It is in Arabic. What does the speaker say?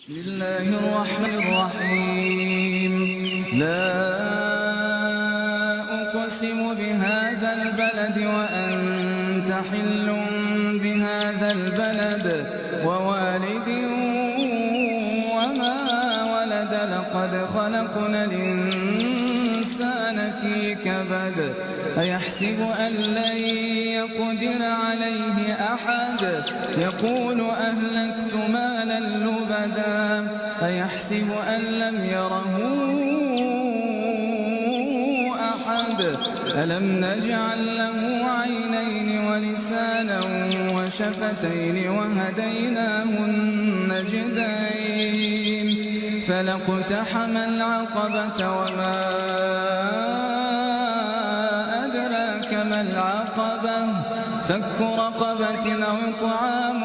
بسم الله الرحمن الرحيم. لا أقسم بهذا البلد وأنت حل بهذا البلد ووالد وما ولد لقد خلقنا الإنسان في كبد أيحسب أن لن يقدر عليه أحد يقول أهلكت مالا لبدا أيحسب أن لم يره أحد ألم نجعل له عينين ولسانا وشفتين وهديناه النجدين فلاقتحم العقبة وما أدراك ما العقبة فك رقبة أو إطعام